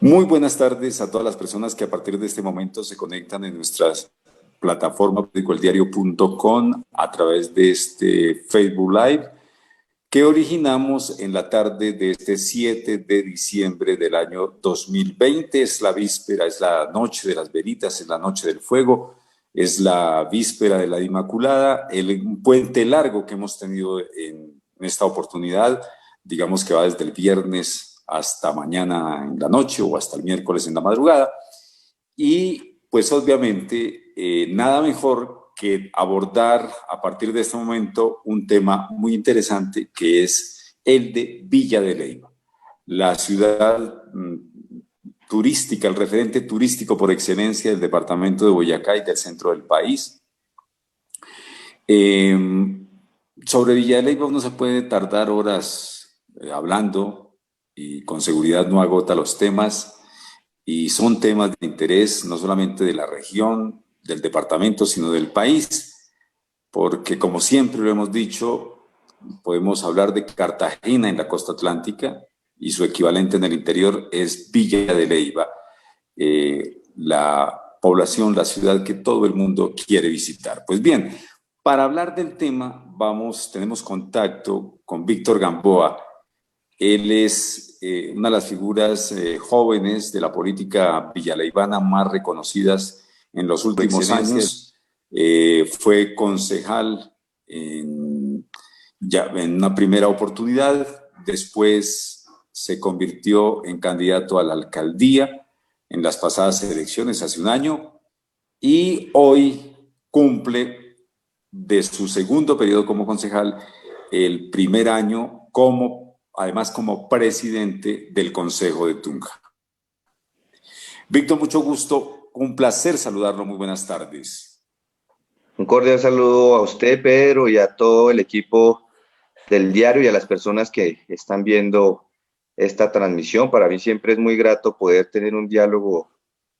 Muy buenas tardes a todas las personas que a partir de este momento se conectan en nuestras plataformas periodicoeldiario.com a través de este Facebook Live que originamos en la tarde de este 7 de diciembre del año 2020. Es la víspera, es la noche de las velitas, es la noche del fuego, es la víspera de la Inmaculada, el puente largo que hemos tenido en esta oportunidad, digamos que va desde el viernes hasta mañana en la noche o hasta el miércoles en la madrugada. Y pues obviamente nada mejor que abordar a partir de este momento un tema muy interesante que es el de Villa de Leyva, la ciudad turística, el referente turístico por excelencia del departamento de Boyacá y del centro del país. Eh, Sobre Villa de Leyva no se puede tardar horas hablando y con seguridad no agota los temas y son temas de interés no solamente de la región, del departamento, sino del país, porque como siempre lo hemos dicho, podemos hablar de Cartagena en la costa atlántica y su equivalente en el interior es Villa de Leyva, la población, la ciudad que todo el mundo quiere visitar. Pues bien, para hablar del tema, tenemos contacto con Víctor Gamboa. Él es una de las figuras jóvenes de la política villaleivana más reconocidas en los últimos años. Fue concejal ya en una primera oportunidad, después se convirtió en candidato a la alcaldía en las pasadas elecciones hace un año y hoy cumple de su segundo periodo como concejal el primer año además como presidente del Consejo de Tunja. Víctor, mucho gusto, un placer saludarlo, muy buenas tardes. Un cordial saludo a usted, Pedro, y a todo el equipo del diario y a las personas que están viendo esta transmisión. Para mí siempre es muy grato poder tener un diálogo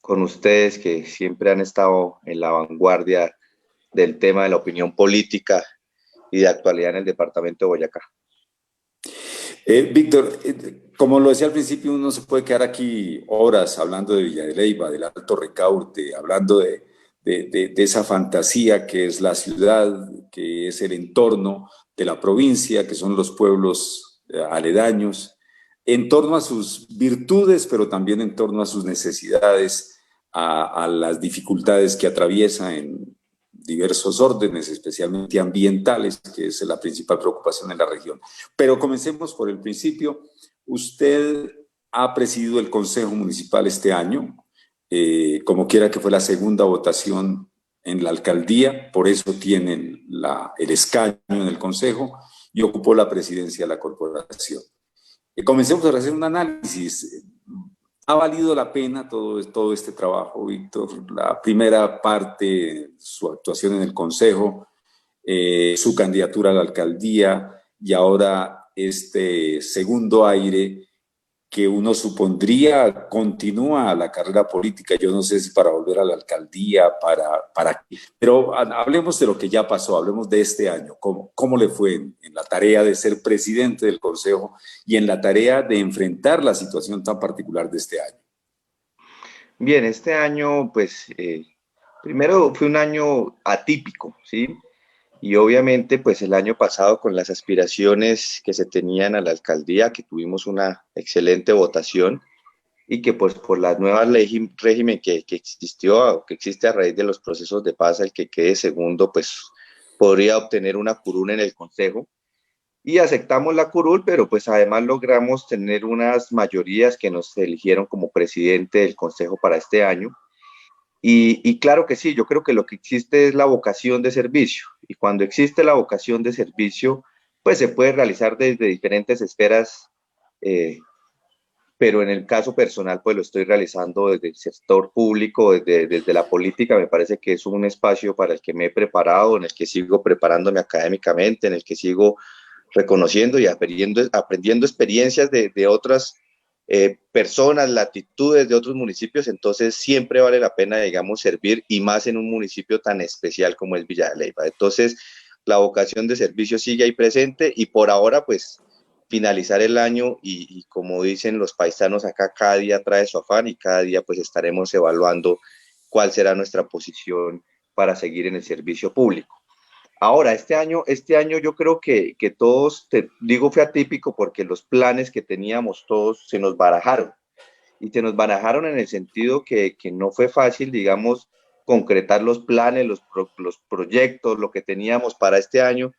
con ustedes que siempre han estado en la vanguardia del tema de la opinión política y de actualidad en el departamento de Boyacá. Víctor, como lo decía al principio, uno se puede quedar aquí horas hablando de Villa de Leyva, del Alto Recaute, hablando de esa fantasía que es la ciudad, que es el entorno de la provincia, que son los pueblos aledaños, en torno a sus virtudes, pero también en torno a sus necesidades, a las dificultades que atraviesa en diversos órdenes, especialmente ambientales, que es la principal preocupación en la región. Pero comencemos por el principio. Usted ha presidido el Consejo Municipal este año, como quiera que fue la segunda votación en la alcaldía, por eso tiene el escaño en el Consejo y ocupó la presidencia de la corporación. Comencemos a hacer un análisis. ¿Ha valido la pena todo este trabajo, Víctor? La primera parte, su actuación en el Consejo, su candidatura a la alcaldía y ahora este segundo aire que uno supondría continúa la carrera política. Yo no sé si para volver a la alcaldía, pero hablemos de lo que ya pasó, hablemos de este año. ¿Cómo le fue en la tarea de ser presidente del Consejo y en la tarea de enfrentar la situación tan particular de este año? Bien, este año, pues, primero fue un año atípico, ¿sí? Y obviamente, pues el año pasado con las aspiraciones que se tenían a la alcaldía, que tuvimos una excelente votación y que pues por la nueva régimen que existió, que existe a raíz de los procesos de paz, el que quede segundo, pues podría obtener una curul en el consejo. Y aceptamos la curul, pero pues además logramos tener unas mayorías que nos eligieron como presidente del consejo para este año. Y claro que sí, yo creo que lo que existe es la vocación de servicio. Y cuando existe la vocación de servicio, pues se puede realizar desde diferentes esferas, eh, pero en el caso personal, pues lo estoy realizando desde el sector público, desde la política. Me parece que es un espacio para el que me he preparado, en el que sigo preparándome académicamente, en el que sigo reconociendo y aprendiendo experiencias de otras personas, latitudes de otros municipios, entonces siempre vale la pena, digamos, servir y más en un municipio tan especial como es Villa de Leyva. Entonces, la vocación de servicio sigue ahí presente y por ahora, pues, finalizar el año y como dicen los paisanos acá, cada día trae su afán y cada día pues estaremos evaluando cuál será nuestra posición para seguir en el servicio público. Ahora, este año yo creo que todos, te digo, fue atípico porque los planes que teníamos todos se nos barajaron. Y se nos barajaron en el sentido que no fue fácil, digamos, concretar los planes, los proyectos, lo que teníamos para este año.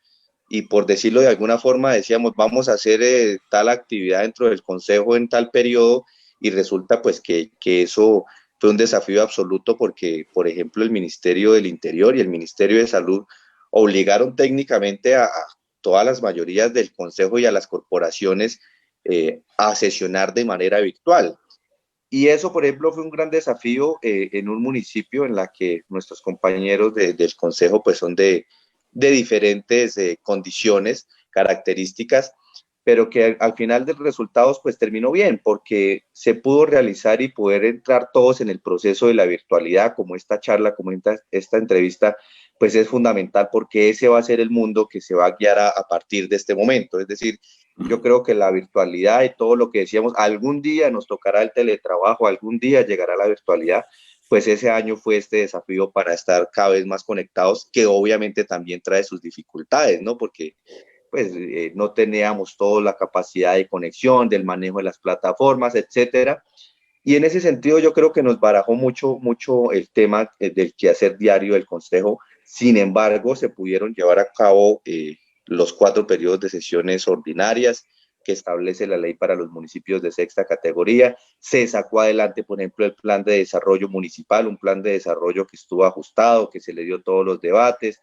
Y por decirlo de alguna forma, decíamos, vamos a hacer tal actividad dentro del Consejo en tal periodo y resulta pues que eso fue un desafío absoluto porque, por ejemplo, el Ministerio del Interior y el Ministerio de Salud obligaron técnicamente a todas las mayorías del Consejo y a las corporaciones a sesionar de manera virtual. Y eso, por ejemplo, fue un gran desafío en un municipio en la que nuestros compañeros del Consejo pues son de diferentes condiciones, características, pero que al final de los resultados pues terminó bien, porque se pudo realizar y poder entrar todos en el proceso de la virtualidad, como esta charla, como esta entrevista, pues es fundamental porque ese va a ser el mundo que se va a guiar a partir de este momento. Es decir, yo creo que la virtualidad y todo lo que decíamos, algún día nos tocará el teletrabajo, algún día llegará la virtualidad, pues ese año fue este desafío para estar cada vez más conectados, que obviamente también trae sus dificultades, ¿no? Porque pues no teníamos toda la capacidad de conexión, del manejo de las plataformas, etcétera. Y en ese sentido yo creo que nos barajó mucho el tema del quehacer diario del Consejo. Sin embargo, se pudieron llevar a cabo los 4 periodos de sesiones ordinarias que establece la ley para los municipios de sexta categoría. Se sacó adelante, por ejemplo, el plan de desarrollo municipal, un plan de desarrollo que estuvo ajustado, que se le dio todos los debates,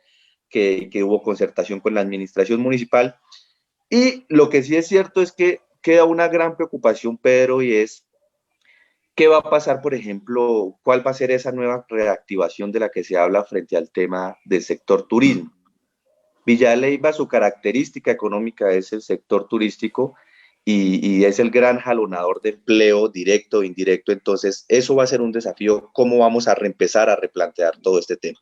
que hubo concertación con la administración municipal. Y lo que sí es cierto es que queda una gran preocupación, Pedro, y es qué va a pasar, por ejemplo, cuál va a ser esa nueva reactivación de la que se habla frente al tema del sector turismo. Villa de Leyva, su característica económica es el sector turístico y es el gran jalonador de empleo directo e indirecto. Entonces, eso va a ser un desafío. ¿Cómo vamos a reempezar a replantear todo este tema?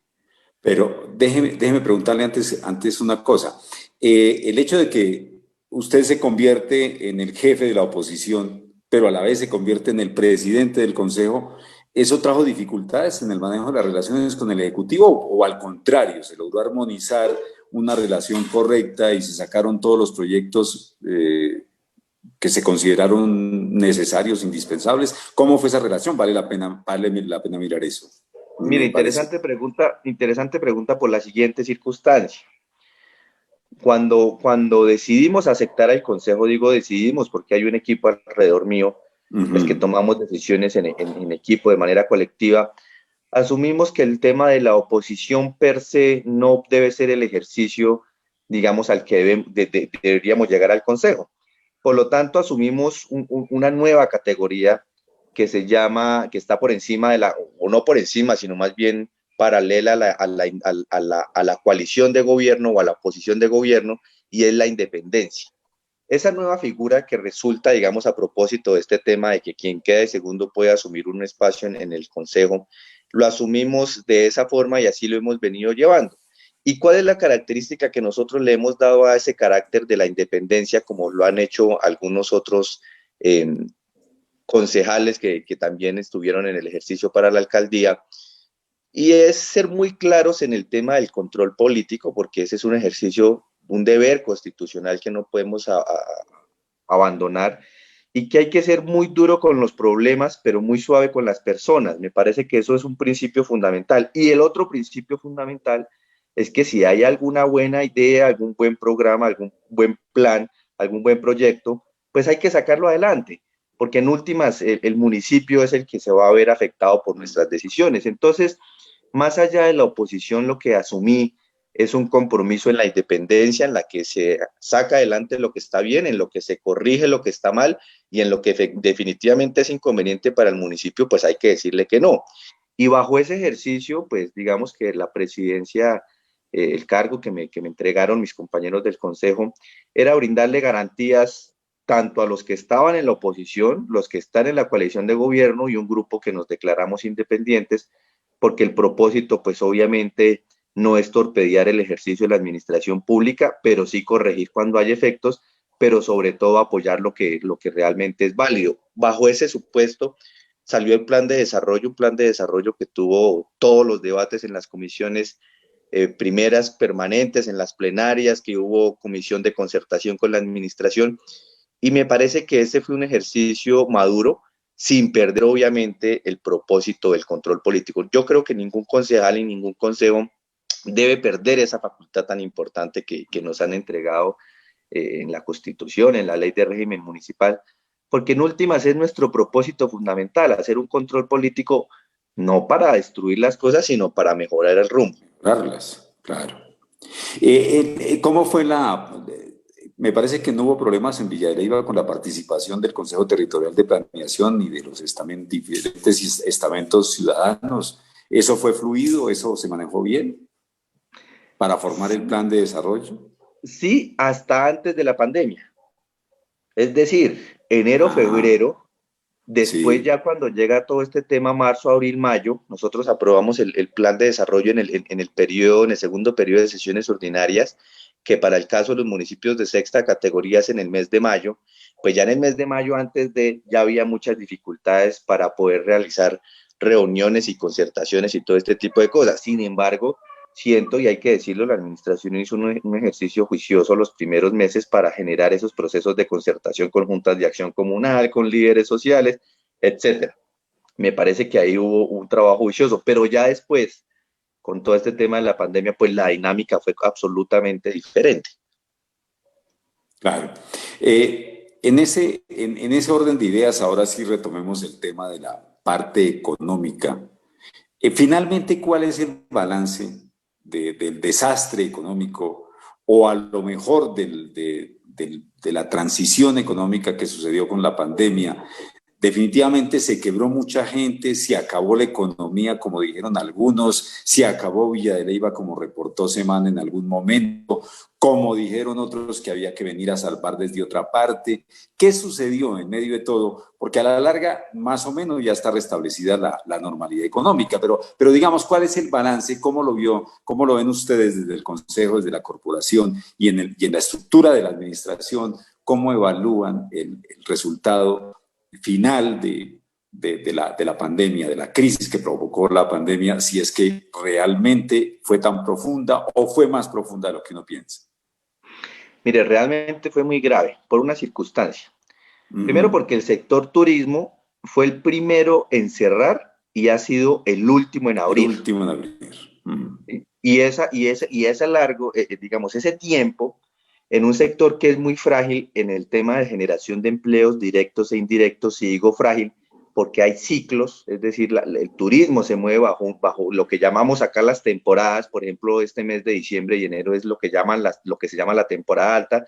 Pero déjeme preguntarle antes una cosa. El hecho de que usted se convierte en el jefe de la oposición, pero a la vez se convierte en el presidente del Consejo, ¿eso trajo dificultades en el manejo de las relaciones con el Ejecutivo o al contrario, se logró armonizar una relación correcta y se sacaron todos los proyectos que se consideraron necesarios, indispensables? ¿Cómo fue esa relación? Vale la pena mirar eso. Mira, Me parece. interesante pregunta por la siguiente circunstancia. Cuando decidimos aceptar al Consejo, digo decidimos porque hay un equipo alrededor mío, pues que Uh-huh. tomamos decisiones en equipo de manera colectiva, asumimos que el tema de la oposición per se no debe ser el ejercicio, digamos, al que deberíamos llegar al Consejo. Por lo tanto, asumimos una nueva categoría que se llama, que está por encima de la, o no por encima, sino más bien paralela a la coalición de gobierno o a la oposición de gobierno, y es la independencia. Esa nueva figura que resulta, digamos, a propósito de este tema de que quien quede segundo puede asumir un espacio en el Consejo, lo asumimos de esa forma y así lo hemos venido llevando. ¿Y cuál es la característica que nosotros le hemos dado a ese carácter de la independencia, como lo han hecho algunos otros eh, concejales que también estuvieron en el ejercicio para la alcaldía? Y es ser muy claros en el tema del control político, porque ese es un ejercicio, un deber constitucional que no podemos abandonar y que hay que ser muy duro con los problemas, pero muy suave con las personas. Me parece que eso es un principio fundamental. Y el otro principio fundamental es que si hay alguna buena idea, algún buen programa, algún buen plan, algún buen proyecto, pues hay que sacarlo adelante, porque en últimas el municipio es el que se va a ver afectado por nuestras decisiones. Entonces, más allá de la oposición, lo que asumí es un compromiso en la independencia, en la que se saca adelante lo que está bien, en lo que se corrige lo que está mal y en lo que definitivamente es inconveniente para el municipio, pues hay que decirle que no. Y bajo ese ejercicio, pues digamos que la presidencia, el cargo que me entregaron mis compañeros del consejo, era brindarle garantías tanto a los que estaban en la oposición, los que están en la coalición de gobierno y un grupo que nos declaramos independientes, porque el propósito, pues obviamente, no es torpedear el ejercicio de la administración pública, pero sí corregir cuando hay efectos, pero sobre todo apoyar lo que realmente es válido. Bajo ese supuesto salió el plan de desarrollo, un plan de desarrollo que tuvo todos los debates en las comisiones primeras permanentes, en las plenarias, que hubo comisión de concertación con la administración, y me parece que ese fue un ejercicio maduro, sin perder obviamente el propósito del control político. Yo creo que ningún concejal y ningún consejo debe perder esa facultad tan importante que nos han entregado en la Constitución, en la Ley de Régimen Municipal, porque en últimas es nuestro propósito fundamental, hacer un control político no para destruir las cosas, sino para mejorar el rumbo. Darlas, claro. ¿Cómo fue me parece que no hubo problemas en Villa de Leyva con la participación del Consejo Territorial de Planeación ni de los diferentes estamentos ciudadanos. ¿Eso fue fluido? ¿Eso se manejó bien para formar el plan de desarrollo? Sí, hasta antes de la pandemia. Es decir, enero, Ah, febrero, después sí, ya cuando llega todo este tema, marzo, abril, mayo, nosotros aprobamos el plan de desarrollo en el periodo, en el segundo periodo de sesiones ordinarias, que para el caso de los municipios de sexta categoría es en el mes de mayo. Pues ya en el mes de mayo, ya había muchas dificultades para poder realizar reuniones y concertaciones y todo este tipo de cosas. Sin embargo, siento, y hay que decirlo, la administración hizo un ejercicio juicioso los primeros meses para generar esos procesos de concertación con juntas de acción comunal, con líderes sociales, etcétera. Me parece que ahí hubo un trabajo juicioso, pero ya después, con todo este tema de la pandemia, pues la dinámica fue absolutamente diferente. claro. En ese orden de ideas, ahora sí retomemos el tema de la parte económica. Finalmente, ¿cuál es el balance del desastre económico o a lo mejor de la transición económica que sucedió con la pandemia? Definitivamente se quebró mucha gente, se acabó la economía, como dijeron algunos, se acabó Villa de Leyva, como reportó Semana en algún momento, como dijeron otros que había que venir a salvar desde otra parte. ¿Qué sucedió en medio de todo? Porque a la larga, más o menos, ya está restablecida la normalidad económica, pero digamos, ¿cuál es el balance? ¿Cómo lo vio? ¿Cómo lo ven ustedes desde el Consejo, desde la corporación y en la estructura de la administración? ¿Cómo evalúan el resultado final de la pandemia, de la crisis que provocó la pandemia, si es que realmente fue tan profunda o fue más profunda de lo que uno piensa? Mire, realmente fue muy grave por una circunstancia. Uh Primero -huh. porque el sector turismo fue el primero en cerrar y ha sido el último en El abrir. último en abrir. Uh -huh. Y ese largo, digamos, ese tiempo en un sector que es muy frágil en el tema de generación de empleos directos e indirectos, y digo frágil porque hay ciclos, es decir, el turismo se mueve bajo lo que llamamos acá las temporadas. Por ejemplo, este mes de diciembre y enero es lo que se llama la temporada alta,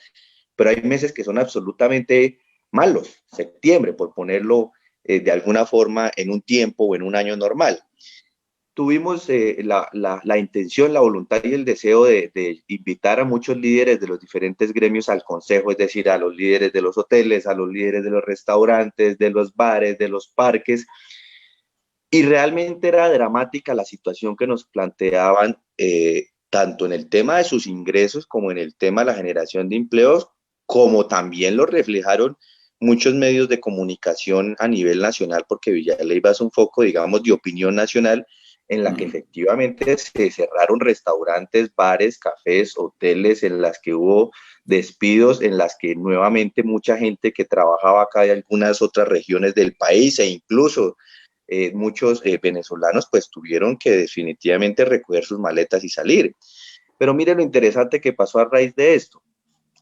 pero hay meses que son absolutamente malos, septiembre, por ponerlo de alguna forma en un tiempo o en un año normal. Tuvimos la intención, la voluntad y el deseo de invitar a muchos líderes de los diferentes gremios al consejo, es decir, a los líderes de los hoteles, a los líderes de los restaurantes, de los bares, de los parques, y realmente era dramática la situación que nos planteaban, tanto en el tema de sus ingresos como en el tema de la generación de empleos, como también lo reflejaron muchos medios de comunicación a nivel nacional, porque Villa de Leyva es un foco, digamos, de opinión nacional, en Uh la que -huh. efectivamente se cerraron restaurantes, bares, cafés, hoteles, en las que hubo despidos, en las que nuevamente mucha gente que trabajaba acá de algunas otras regiones del país, e incluso muchos venezolanos pues tuvieron que definitivamente recoger sus maletas y salir. Pero mire lo interesante que pasó a raíz de esto.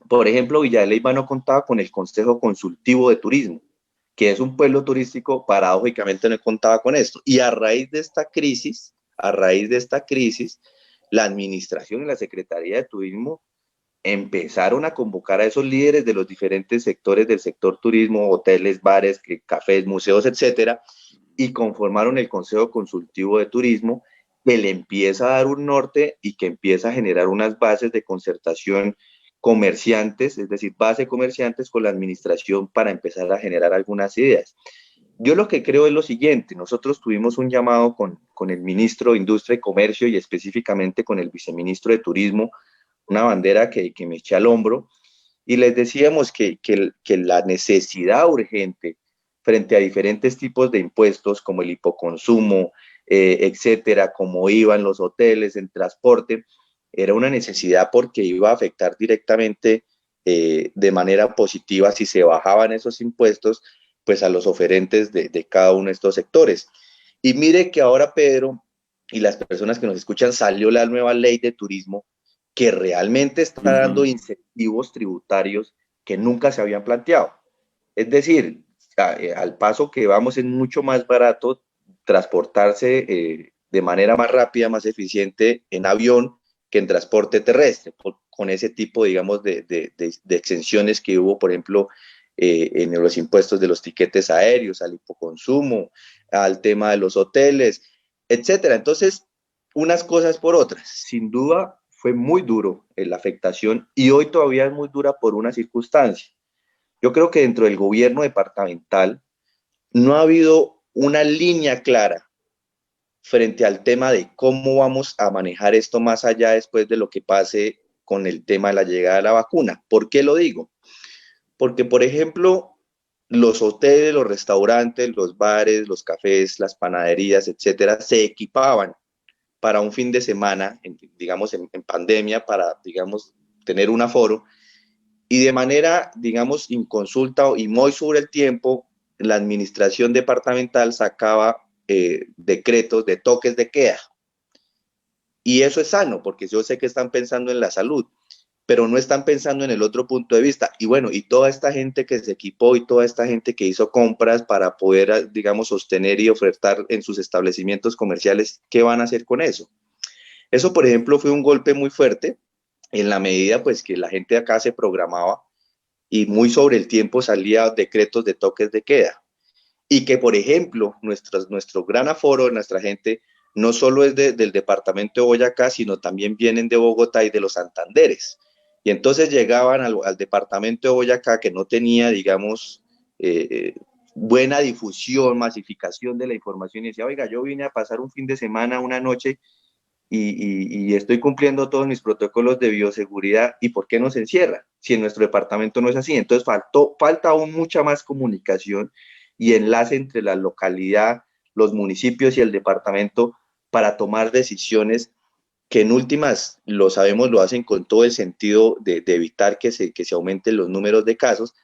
Por ejemplo, Villa de Leyva no contaba con el Consejo Consultivo de Turismo, que es un pueblo turístico. Paradójicamente no contaba con esto. Y a raíz de esta crisis, la administración y la Secretaría de Turismo empezaron a convocar a esos líderes de los diferentes sectores del sector turismo, hoteles, bares, cafés, museos, etcétera, y conformaron el Consejo Consultivo de Turismo, que le empieza a dar un norte y que empieza a generar unas bases de concertación comerciantes, es decir, base comerciantes con la administración para empezar a generar algunas ideas. Yo lo que creo es lo siguiente: nosotros tuvimos un llamado con el ministro de Industria y Comercio, y específicamente con el viceministro de Turismo, una bandera que me eché al hombro, y les decíamos que la necesidad urgente frente a diferentes tipos de impuestos como el hipoconsumo, etcétera, como iban los hoteles, el transporte, era una necesidad porque iba a afectar directamente de manera positiva si se bajaban esos impuestos, pues a los oferentes de cada uno de estos sectores. Y mire que ahora, Pedro, y las personas que nos escuchan, salió la nueva ley de turismo que realmente está dando Ujú. incentivos tributarios que nunca se habían planteado. Es decir, al paso que vamos es mucho más barato transportarse de manera más rápida, más eficiente en avión que en transporte terrestre, con ese tipo, digamos, de exenciones que hubo, por ejemplo, en los impuestos de los tiquetes aéreos, al hipoconsumo, al tema de los hoteles, etcétera. Entonces, unas cosas por otras. Sin duda, fue muy duro la afectación y hoy todavía es muy dura por una circunstancia. Yo creo que dentro del gobierno departamental no ha habido una línea clara frente al tema de cómo vamos a manejar esto más allá después de lo que pase con el tema de la llegada de la vacuna. ¿Por qué lo digo? Porque, por ejemplo, los hoteles, los restaurantes, los bares, los cafés, las panaderías, etcétera, se equipaban para un fin de semana, digamos, en pandemia, para, digamos, tener un aforo, y de manera, digamos, inconsulta y muy sobre el tiempo, la administración departamental sacaba decretos de toques de queda. Y eso es sano, porque yo sé que están pensando en la salud, pero no están pensando en el otro punto de vista. Y bueno, y toda esta gente que se equipó y toda esta gente que hizo compras para poder, digamos, sostener y ofertar en sus establecimientos comerciales, ¿qué van a hacer con eso? Eso, por ejemplo, fue un golpe muy fuerte en la medida pues que la gente acá se programaba y muy sobre el tiempo salía decretos de toques de queda. Y que, por ejemplo, nuestro gran aforo de nuestra gente no solo es del departamento de Boyacá, sino también vienen de Bogotá y de los Santanderes. Y entonces llegaban al departamento de Boyacá que no tenía, digamos, buena difusión, masificación de la información y decía, oiga, yo vine a pasar un fin de semana, una noche y estoy cumpliendo todos mis protocolos de bioseguridad, ¿y por qué nos encierra? Si en nuestro departamento no es así. Entonces falta aún mucha más comunicación y enlace entre la localidad, los municipios y el departamento para tomar decisiones que en últimas, lo sabemos, lo hacen con todo el sentido de evitar que se aumenten los números de casos,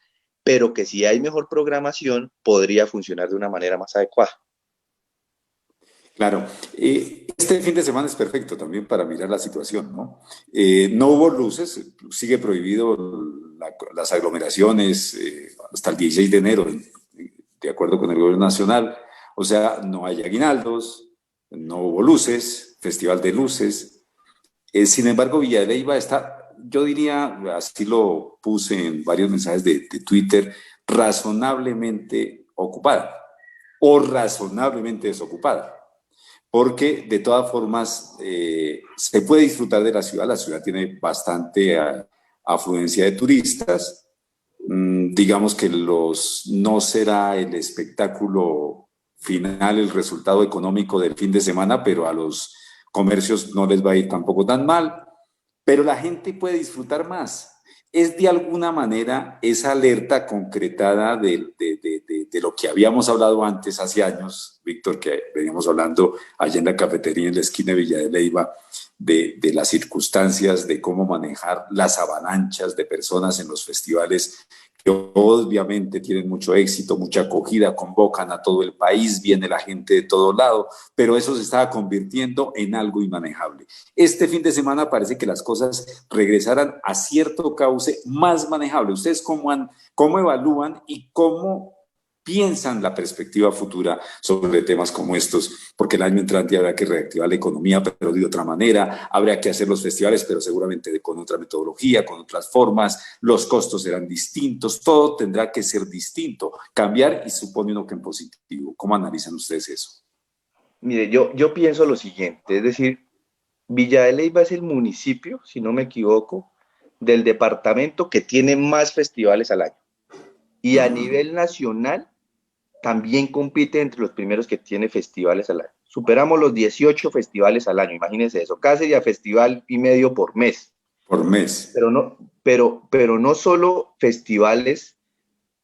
pero que si hay mejor programación podría funcionar de una manera más adecuada. Claro, este fin de semana es perfecto también para mirar la situación, ¿no? No hubo luces, sigue prohibido las aglomeraciones hasta el 16 de enero, de acuerdo con el gobierno nacional. O sea, no hay aguinaldos, no hubo luces, festival de luces. Sin embargo, Villa de Leyva está, yo diría, así lo puse en varios mensajes de Twitter, razonablemente ocupada o razonablemente desocupada porque de todas formas se puede disfrutar de la ciudad tiene bastante afluencia de turistas, digamos que no será el espectáculo final, el resultado económico del fin de semana, pero a los comercios no les va a ir tampoco tan mal, pero la gente puede disfrutar más. Es de alguna manera esa alerta concretada de lo que habíamos hablado antes, hace años, Víctor, que veníamos hablando allá en la cafetería en la esquina de Villa de Leyva, de las circunstancias, de cómo manejar las avalanchas de personas en los festivales que obviamente tienen mucho éxito, mucha acogida, convocan a todo el país, viene la gente de todo lado, pero eso se estaba convirtiendo en algo inmanejable. Este fin de semana parece que las cosas regresarán a cierto cauce más manejable. ¿Ustedes cómo evalúan y cómo piensan la perspectiva futura sobre temas como estos? Porque el año entrante habrá que reactivar la economía, pero de otra manera, habría que hacer los festivales, pero seguramente con otra metodología, con otras formas, los costos serán distintos, todo tendrá que ser distinto, cambiar y supone uno que en positivo. ¿Cómo analizan ustedes eso? Mire, yo pienso lo siguiente, es decir, Villa de Leyva es el municipio, si no me equivoco, del departamento que tiene más festivales al año. Y a Uh-huh. nivel nacional también compite entre los primeros que tiene festivales al año. Superamos los 18 festivales al año, imagínense eso, casi ya festival y medio por mes. Por mes. Pero no, pero no solo festivales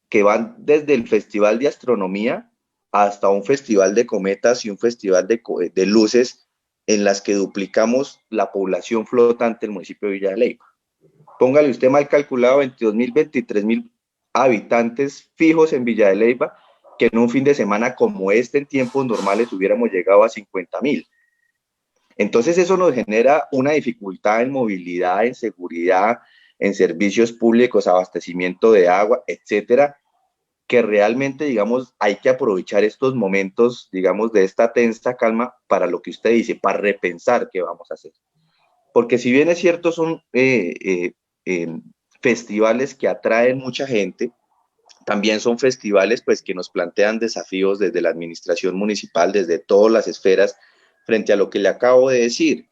que van desde el Festival de Astronomía hasta un festival de cometas y un festival de luces en las que duplicamos la población flotante del municipio de Villa de Leyva. Póngale usted mal calculado 22.000, 23.000 habitantes fijos en Villa de Leyva, que en un fin de semana como este en tiempos normales hubiéramos llegado a 50.000. Entonces eso nos genera una dificultad en movilidad, en seguridad, en servicios públicos, abastecimiento de agua, etcétera, que realmente, digamos, hay que aprovechar estos momentos, digamos, de esta tensa calma para lo que usted dice, para repensar qué vamos a hacer. Porque si bien es cierto, son festivales que atraen mucha gente, también son festivales pues que nos plantean desafíos desde la administración municipal, desde todas las esferas, frente a lo que le acabo de decir.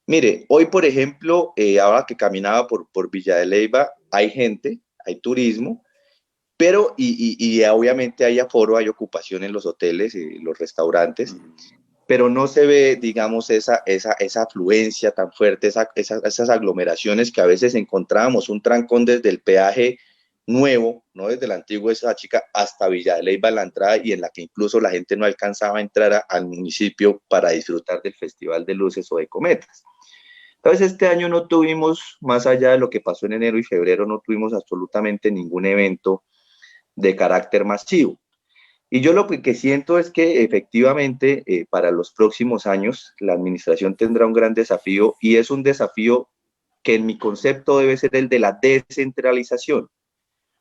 Mire, hoy por ejemplo, ahora que caminaba por Villa de Leyva, hay gente, hay turismo, pero obviamente hay aforo, hay ocupación en los hoteles y los restaurantes, pero no se ve, digamos, esa afluencia tan fuerte, esas aglomeraciones que a veces encontrábamos, un trancón desde el peaje nuevo, no desde el antiguo de esa chica hasta Villa de Leyva, la entrada, y en la que incluso la gente no alcanzaba a entrar al municipio para disfrutar del Festival de Luces o de Cometas. Entonces este año no tuvimos, más allá de lo que pasó en enero y febrero, no tuvimos absolutamente ningún evento de carácter masivo. Y yo lo que siento es que efectivamente para los próximos años la administración tendrá un gran desafío, y es un desafío que en mi concepto debe ser el de la descentralización.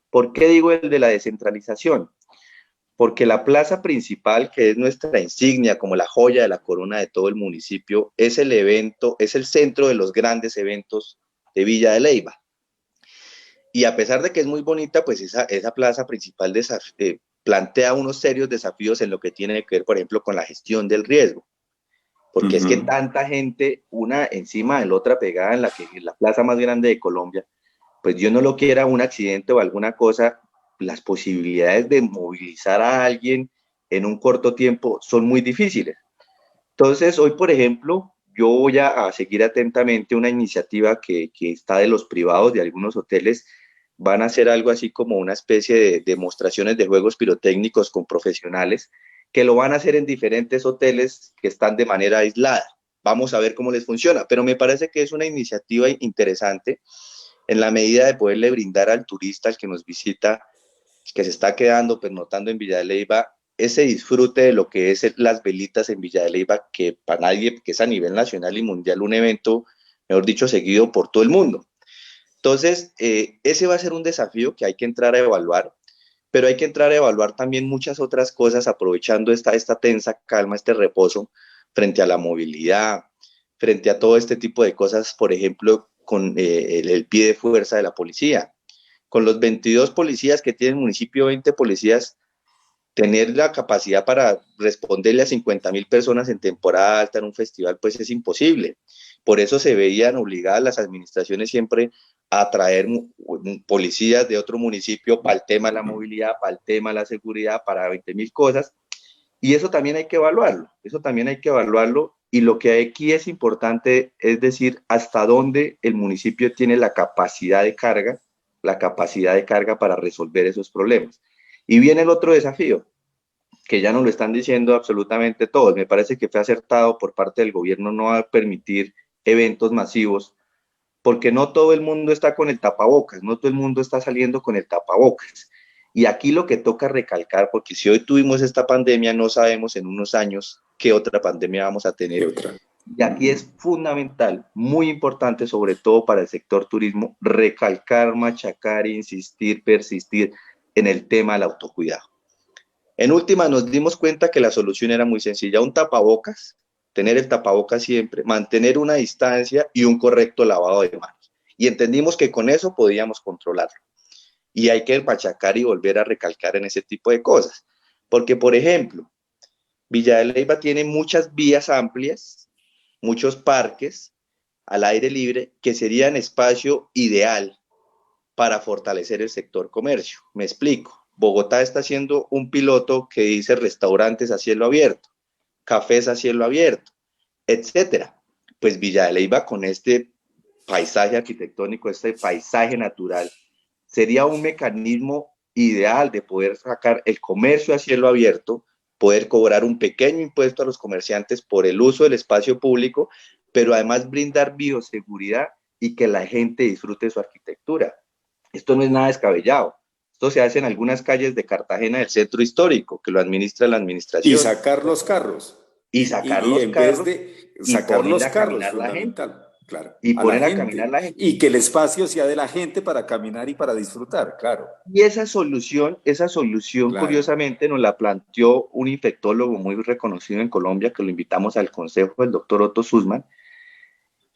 ¿Por qué digo el de la descentralización? Porque la plaza principal, que es nuestra insignia, como la joya de la corona de todo el municipio, es el evento, es el centro de los grandes eventos de Villa de Leyva. Y a pesar de que es muy bonita, pues esa plaza principal plantea unos serios desafíos en lo que tiene que ver, por ejemplo, con la gestión del riesgo. Porque es que tanta gente, una encima de la otra pegada en la plaza más grande de Colombia, pues Dios no lo quiera, un accidente o alguna cosa, las posibilidades de movilizar a alguien en un corto tiempo son muy difíciles. Entonces, hoy, por ejemplo, yo voy a seguir atentamente una iniciativa que está de los privados, de algunos hoteles. Van a hacer algo así como una especie de demostraciones de juegos pirotécnicos con profesionales, que lo van a hacer en diferentes hoteles que están de manera aislada. Vamos a ver cómo les funciona, pero me parece que es una iniciativa interesante en la medida de poderle brindar al turista, al que nos visita, que se está quedando, pernotando en Villa de Leyva, ese disfrute de lo que es las velitas en Villa de Leyva, que para nadie, que es a nivel nacional y mundial un evento, mejor dicho, seguido por todo el mundo. Entonces, ese va a ser un desafío que hay que entrar a evaluar, pero hay que entrar a evaluar también muchas otras cosas, aprovechando esta tensa calma, este reposo, frente a la movilidad, frente a todo este tipo de cosas, por ejemplo, con el pie de fuerza de la policía. Con los 22 policías que tiene el municipio, 20 policías, tener la capacidad para responderle a 50.000 personas en temporada alta en un festival, pues es imposible. Por eso se veían obligadas las administraciones siempre a traer policías de otro municipio para el tema de la movilidad, para el tema de la seguridad, para 20.000 cosas. Y eso también hay que evaluarlo, y lo que aquí es importante es decir hasta dónde el municipio tiene la capacidad de carga para resolver esos problemas. Y viene el otro desafío, que ya nos lo están diciendo absolutamente todos. Me parece que fue acertado por parte del gobierno no a permitir eventos masivos, porque no todo el mundo está con el tapabocas, no todo el mundo está saliendo con el tapabocas. Y aquí lo que toca recalcar, porque si hoy tuvimos esta pandemia, no sabemos en unos años qué otra pandemia vamos a tener. Y aquí es fundamental, muy importante, sobre todo para el sector turismo, recalcar, machacar, insistir, persistir en el tema del autocuidado. En última, nos dimos cuenta que la solución era muy sencilla: un tapabocas, tener el tapabocas siempre, mantener una distancia y un correcto lavado de manos. Y entendimos que con eso podíamos controlarlo. Y hay que machacar y volver a recalcar en ese tipo de cosas. Porque, por ejemplo, Villa de Leyva tiene muchas vías amplias, muchos parques al aire libre que serían espacio ideal para fortalecer el sector comercio. Me explico. Bogotá está haciendo un piloto que dice restaurantes a cielo abierto, cafés a cielo abierto, etcétera. Pues Villa de Leyva con este paisaje arquitectónico, este paisaje natural, sería un mecanismo ideal de poder sacar el comercio a cielo abierto, poder cobrar un pequeño impuesto a los comerciantes por el uso del espacio público, pero además brindar bioseguridad y que la gente disfrute su arquitectura. Esto no es nada descabellado. Esto se hace en algunas calles de Cartagena del centro histórico, que lo administra la Y administración, sacar los carros. y sacar Y los en vez carros de y sacar poner los a carros, caminar la gente, fundamental, claro, y a la poner a caminar gente. la gente. Y que el espacio sea de la gente para caminar y para disfrutar, claro, Y esa solución claro. curiosamente nos la planteó un infectólogo muy reconocido en Colombia, que lo invitamos al consejo, el doctor Otto Sussman,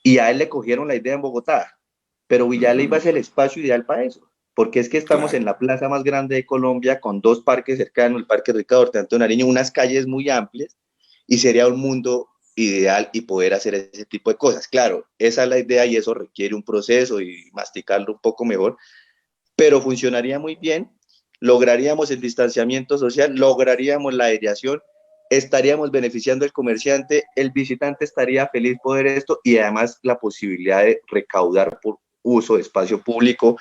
y a él le cogieron la idea en Bogotá, pero Villalba es el espacio ideal para eso, porque es que estamos en Claro. la plaza más grande de Colombia, con dos parques cercanos, el Parque Ricardo Hortensia Nariño, unas calles muy amplias, y sería un mundo ideal y poder hacer ese tipo de cosas. Claro, esa es la idea y eso requiere un proceso y masticarlo un poco mejor, pero funcionaría muy bien, lograríamos el distanciamiento social, lograríamos la aireación, estaríamos beneficiando al comerciante, el visitante estaría feliz por esto y además la posibilidad de recaudar por uso de espacio público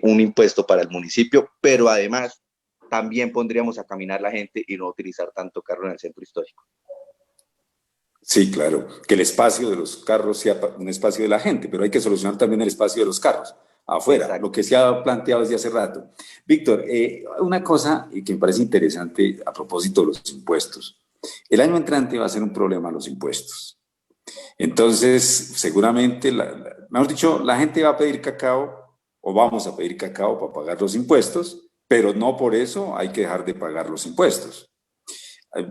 un impuesto para el municipio, pero además también pondríamos a caminar la gente y no utilizar tanto carro en el centro histórico. Sí, claro, que el espacio de los carros sea un espacio de la gente, pero hay que solucionar también el espacio de los carros afuera, lo Exacto. que se ha planteado desde hace rato. Víctor, una cosa que me parece interesante a propósito de los impuestos. El año entrante va a ser un problema los impuestos. Entonces, seguramente, mejor dicho, la gente va a pedir cacao o vamos a pedir cacao para pagar los impuestos, pero no por eso hay que dejar de pagar los impuestos.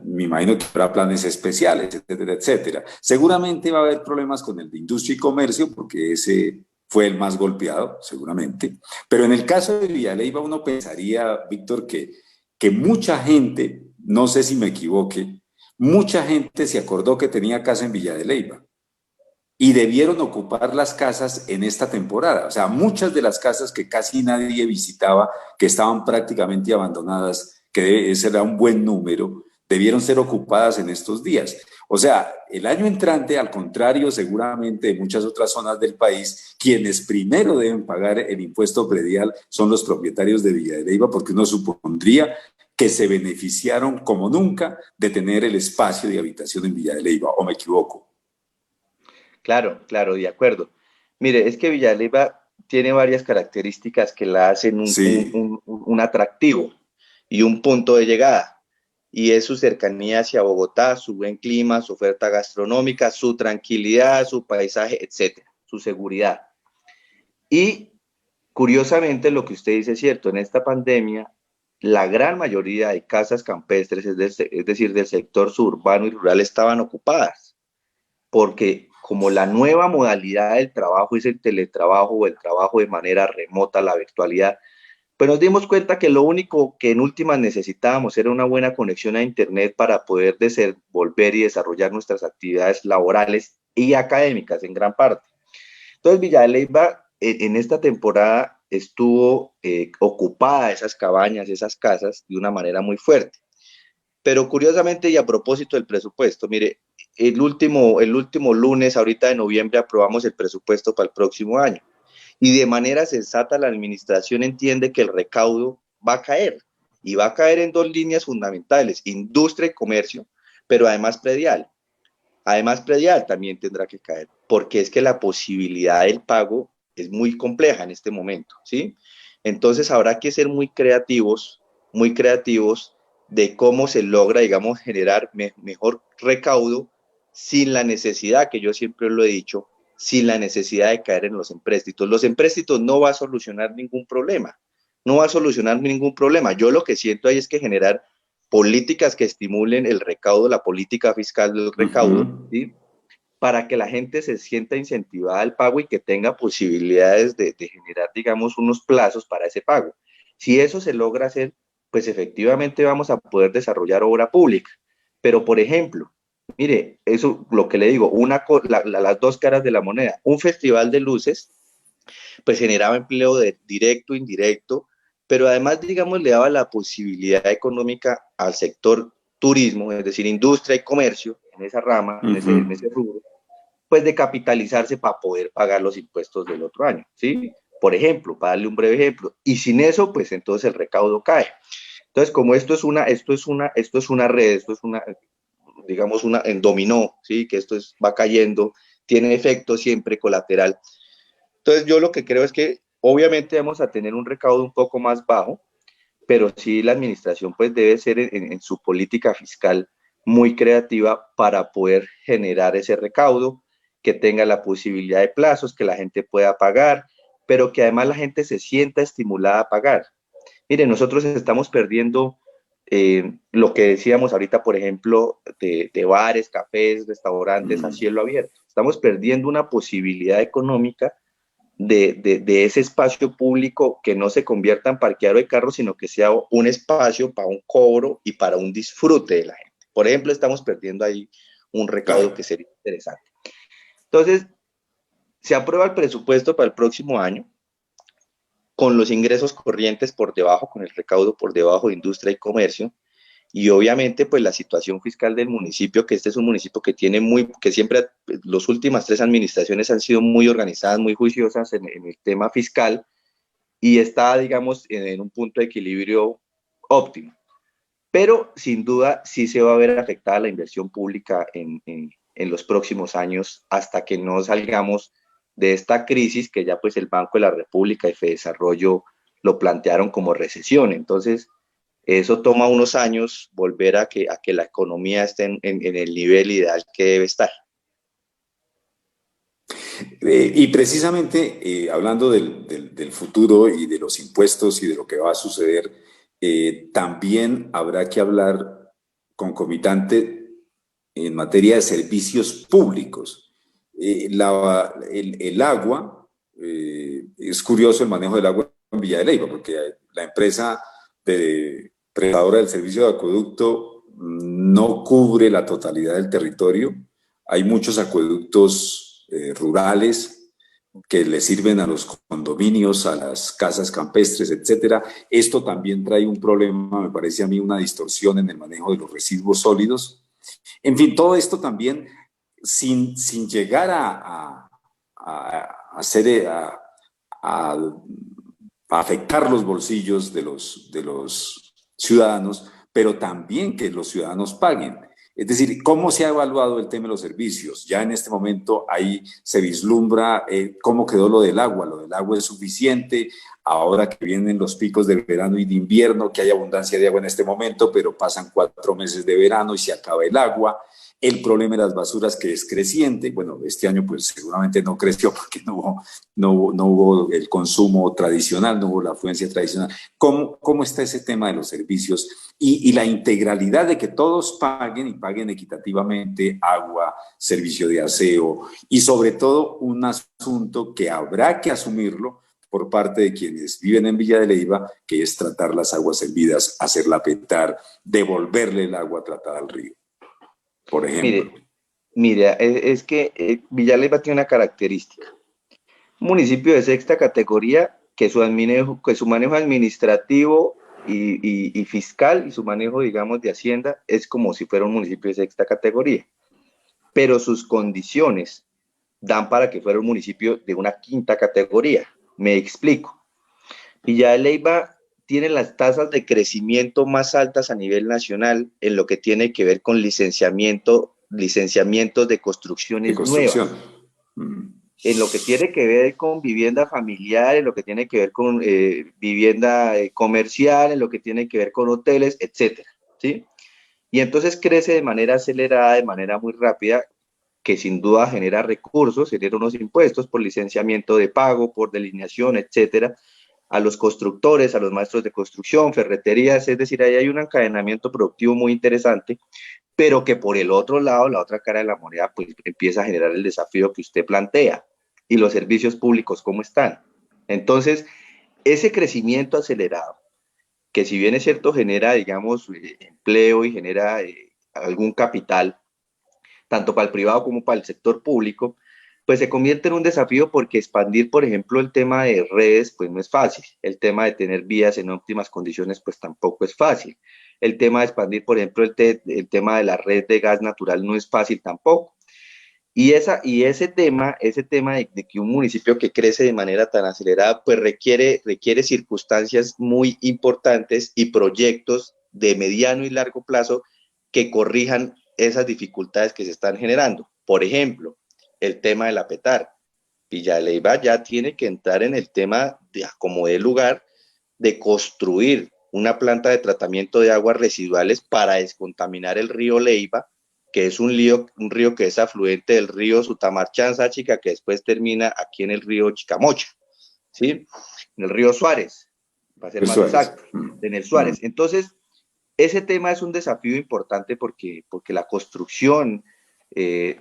Me imagino que habrá planes especiales, etcétera, etcétera. Seguramente va a haber problemas con el de industria y comercio, porque ese fue el más golpeado, seguramente. Pero en el caso de Villalba, uno pensaría, Víctor, que mucha gente, no sé si me equivoque, mucha gente se acordó que tenía casa en Villa de Leyva y debieron ocupar las casas en esta temporada. O sea, muchas de las casas que casi nadie visitaba, que estaban prácticamente abandonadas, que ese era un buen número, debieron ser ocupadas en estos días. O sea, el año entrante, al contrario, seguramente de muchas otras zonas del país, quienes primero deben pagar el impuesto predial son los propietarios de Villa de Leyva, porque uno supondría que se beneficiaron como nunca de tener el espacio de habitación en Villa de Leyva, ¿o me equivoco? Claro, claro, de acuerdo. Mire, es que Villalba tiene varias características que la hacen Sí. un atractivo y un punto de llegada. Y es su cercanía hacia Bogotá, su buen clima, su oferta gastronómica, su tranquilidad, su paisaje, etcétera, su seguridad. Y curiosamente, lo que usted dice es cierto, en esta pandemia, la gran mayoría de casas campestres, es decir, del sector suburbano y rural, estaban ocupadas porque como la nueva modalidad del trabajo es el teletrabajo o el trabajo de manera remota, la virtualidad, pues nos dimos cuenta que lo único que en últimas necesitábamos era una buena conexión a Internet para poder desenvolver y desarrollar nuestras actividades laborales y académicas en gran parte. Entonces Villa de Leyva en esta temporada estuvo ocupada esas cabañas, esas casas de una manera muy fuerte. Pero curiosamente y a propósito del presupuesto, mire, el último lunes, ahorita de noviembre, aprobamos el presupuesto para el próximo año. Y de manera sensata la administración entiende que el recaudo va a caer. Y va a caer en dos líneas fundamentales, industria y comercio, pero además predial. Además predial también tendrá que caer, porque es que la posibilidad del pago es muy compleja en este momento, ¿sí? Entonces habrá que ser muy creativos de cómo se logra, digamos, generar mejor recaudo sin la necesidad, que yo siempre lo he dicho, sin la necesidad de caer en los empréstitos. Los empréstitos no va a solucionar ningún problema, no va a solucionar ningún problema. Yo lo que siento ahí es que generar políticas que estimulen el recaudo, la política fiscal del recaudo, Ujú. ¿sí? Para que la gente se sienta incentivada al pago y que tenga posibilidades de generar, digamos, unos plazos para ese pago. Si eso se logra hacer, pues efectivamente vamos a poder desarrollar obra pública. Pero, por ejemplo, mire, eso lo que le digo, las dos caras de la moneda. Un festival de luces, pues generaba empleo directo, indirecto, pero además, digamos, le daba la posibilidad económica al sector turismo, es decir, industria y comercio, en esa rama, en ese Ujú. rubro, pues de capitalizarse para poder pagar los impuestos del otro año, ¿sí? Por ejemplo, para darle un breve ejemplo. Y sin eso, pues entonces el recaudo cae. Entonces, como esto es una red, esto es una, digamos, una en dominó, ¿sí? Que esto va cayendo, tiene efecto siempre colateral. Entonces, yo lo que creo es que obviamente vamos a tener un recaudo un poco más bajo, pero sí la administración pues debe ser en su política fiscal muy creativa para poder generar ese recaudo, que tenga la posibilidad de plazos, que la gente pueda pagar, pero que además la gente se sienta estimulada a pagar. Mire, nosotros estamos perdiendo lo que decíamos ahorita, por ejemplo, de bares, cafés, restaurantes a cielo abierto. Estamos perdiendo una posibilidad económica de ese espacio público que no se convierta en parqueadero de carros, sino que sea un espacio para un cobro y para un disfrute de la gente. Por ejemplo, estamos perdiendo ahí un recaudo que sería interesante. Entonces, se aprueba el presupuesto para el próximo año con los ingresos corrientes por debajo, con el recaudo por debajo de industria y comercio, y obviamente pues la situación fiscal del municipio, que este es un municipio que tiene que siempre, las últimas 3 administraciones han sido muy organizadas, muy juiciosas en el tema fiscal, y está, digamos, en un punto de equilibrio óptimo. Pero sin duda sí se va a ver afectada la inversión pública en los próximos años hasta que no salgamos de esta crisis que ya pues el Banco de la República y Fedesarrollo lo plantearon como recesión. Entonces, eso toma unos años volver a que la economía esté en el nivel ideal que debe estar. Y precisamente hablando del futuro y de los impuestos y de lo que va a suceder, también habrá que hablar concomitante en materia de servicios públicos. El agua, es curioso el manejo del agua en Villa de Leyva, porque la empresa prestadora del servicio de acueducto no cubre la totalidad del territorio. Hay muchos acueductos rurales que le sirven a los condominios, a las casas campestres, etcétera. Esto también trae un problema, me parece a mí, una distorsión en el manejo de los residuos sólidos. En fin, todo esto también sin llegar a afectar los bolsillos de los ciudadanos, pero también que los ciudadanos paguen. Es decir, ¿cómo se ha evaluado el tema de los servicios? Ya en este momento ahí se vislumbra cómo quedó lo del agua. Lo del agua es suficiente. Ahora que vienen los picos de verano y de invierno, que hay abundancia de agua en este momento, pero pasan 4 meses de verano y se acaba el agua. El problema de las basuras, que es creciente. Bueno, este año pues seguramente no creció porque no hubo el consumo tradicional, no hubo la afluencia tradicional. ¿Cómo está ese tema de los servicios y la integralidad de que todos paguen y paguen equitativamente agua, servicio de aseo y sobre todo un asunto que habrá que asumirlo por parte de quienes viven en Villa de Leyva, que es tratar las aguas hervidas, hacerla petar, devolverle el agua tratada al río, por ejemplo? Mire, es que Villa de Leyva tiene una característica. Un municipio de sexta categoría que su manejo administrativo y fiscal y su manejo, digamos, de hacienda es como si fuera un municipio de sexta categoría, pero sus condiciones dan para que fuera un municipio de una quinta categoría. Me explico. Villa de Leyva tiene las tasas de crecimiento más altas a nivel nacional en lo que tiene que ver con licenciamientos de De construcciones construcción. nuevas, en lo que tiene que ver con vivienda familiar, en lo que tiene que ver con vivienda comercial, en lo que tiene que ver con hoteles, etcétera, ¿sí? Y entonces crece de manera acelerada, de manera muy rápida, que sin duda genera recursos, genera unos impuestos por licenciamiento de pago, por delineación, etcétera, a los constructores, a los maestros de construcción, ferreterías, es decir, ahí hay un encadenamiento productivo muy interesante, pero que por el otro lado, la otra cara de la moneda, pues empieza a generar el desafío que usted plantea. ¿Y los servicios públicos cómo están? Entonces, ese crecimiento acelerado, que si bien es cierto genera, digamos, empleo y genera algún capital, tanto para el privado como para el sector público, pues se convierte en un desafío porque expandir, por ejemplo, el tema de redes, pues no es fácil. El tema de tener vías en óptimas condiciones, pues tampoco es fácil. El tema de expandir, por ejemplo, el tema de la red de gas natural no es fácil tampoco. Y ese tema de que un municipio que crece de manera tan acelerada, pues requiere circunstancias muy importantes y proyectos de mediano y largo plazo que corrijan esas dificultades que se están generando. Por ejemplo, el tema de la PETAR. Villa de Leyva ya tiene que entrar en el tema de como de lugar de construir una planta de tratamiento de aguas residuales para descontaminar el río Leyva, que es un río que es afluente del río Sutamarchán, Sáchica, que después termina aquí en el río Chicamocha, ¿sí? En el río Suárez, para ser Luis más Suárez. exacto, en el Suárez. Entonces, ese tema es un desafío importante porque la construcción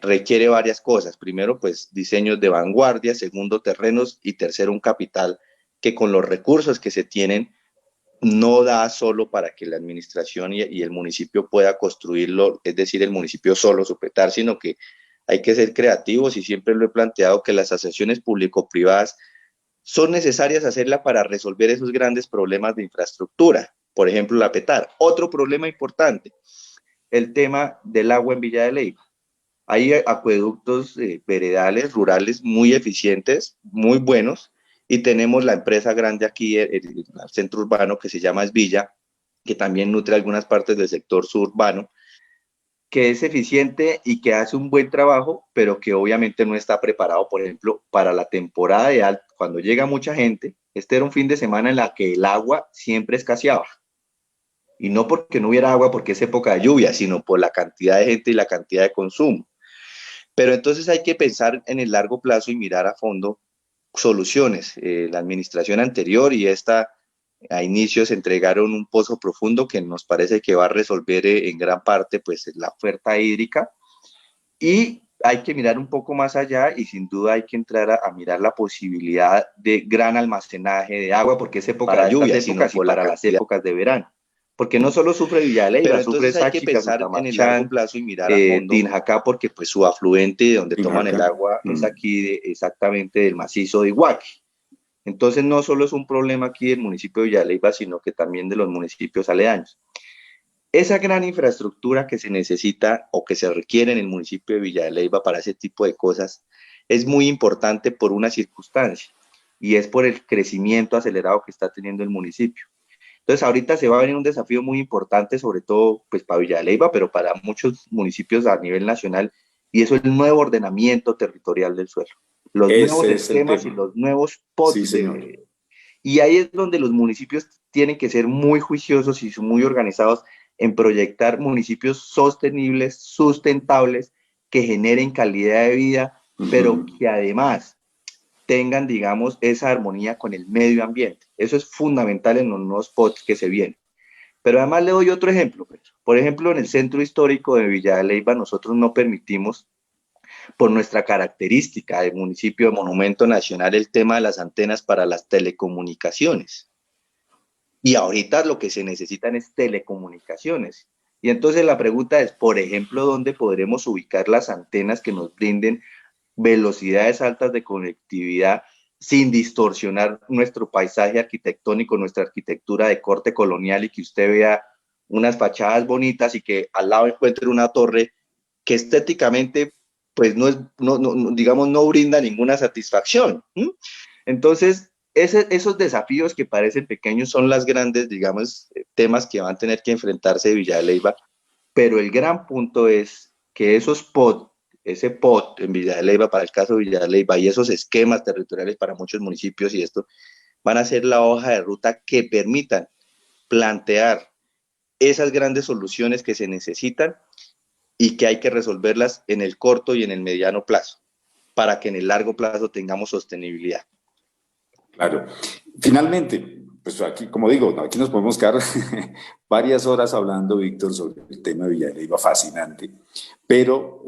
requiere varias cosas. Primero, pues diseños de vanguardia, segundo, terrenos y tercero, un capital que con los recursos que se tienen no da solo para que la administración y el municipio pueda construirlo, es decir, el municipio solo supetar, sino que hay que ser creativos y siempre lo he planteado que las asociaciones público-privadas son necesarias hacerla para resolver esos grandes problemas de infraestructura. Por ejemplo, la PETAR. Otro problema importante, el tema del agua en Villa de Leyva. Hay acueductos veredales, rurales muy eficientes, muy buenos, y tenemos la empresa grande aquí, el centro urbano que se llama Esvilla, que también nutre algunas partes del sector suburbano, que es eficiente y que hace un buen trabajo, pero que obviamente no está preparado, por ejemplo, para la temporada de alto, cuando llega mucha gente. Este era un fin de semana en la que el agua siempre escaseaba. Y no porque no hubiera agua, porque es época de lluvia, sino por la cantidad de gente y la cantidad de consumo. Pero entonces hay que pensar en el largo plazo y mirar a fondo soluciones. La administración anterior y esta a inicios entregaron un pozo profundo que nos parece que va a resolver en gran parte pues la oferta hídrica, y hay que mirar un poco más allá y sin duda hay que entrar a mirar la posibilidad de gran almacenaje de agua, porque es época de lluvia, sino por para las épocas de verano. Porque no solo sufre Villa de Leyva, sufre Sáchica, Sutamarchán, Dinjacá, porque pues su afluente de donde toman el agua es aquí exactamente del macizo de Iguaque. Entonces no solo es un problema aquí del municipio de Villa de Leyva, sino que también de los municipios aledaños. Esa gran infraestructura que se necesita o que se requiere en el municipio de Villa de Leyva para ese tipo de cosas es muy importante por una circunstancia, y es por el crecimiento acelerado que está teniendo el municipio. Entonces ahorita se va a venir un desafío muy importante, sobre todo pues para Villa de Leyva, pero para muchos municipios a nivel nacional, y eso es el nuevo ordenamiento territorial del suelo. Los nuevos esquemas y los nuevos POTs. Sí, y ahí es donde los municipios tienen que ser muy juiciosos y muy organizados en proyectar municipios sostenibles, sustentables, que generen calidad de vida, pero que además tengan, digamos, esa armonía con el medio ambiente. Eso es fundamental en los nuevos POTs que se vienen. Pero además le doy otro ejemplo. Por ejemplo, en el centro histórico de Villa de Leyva nosotros no permitimos, por nuestra característica de municipio de monumento nacional, el tema de las antenas para las telecomunicaciones. Y ahorita lo que se necesitan es telecomunicaciones. Y entonces la pregunta es, por ejemplo, ¿dónde podremos ubicar las antenas que nos brinden velocidades altas de conectividad sin distorsionar nuestro paisaje arquitectónico, nuestra arquitectura de corte colonial, y que usted vea unas fachadas bonitas y que al lado encuentre una torre que estéticamente pues digamos, no brinda ninguna satisfacción? Entonces, esos desafíos que parecen pequeños son las grandes, digamos, temas que van a tener que enfrentarse Villa de Leyva, pero el gran punto es que ese POT en Villa de Leyva, para el caso de Villa de Leyva, y esos esquemas territoriales para muchos municipios y esto, van a ser la hoja de ruta que permitan plantear esas grandes soluciones que se necesitan y que hay que resolverlas en el corto y en el mediano plazo, para que en el largo plazo tengamos sostenibilidad. Claro. Finalmente, pues aquí, como digo, aquí nos podemos quedar varias horas hablando, Víctor, sobre el tema de Villa de Leyva, fascinante, pero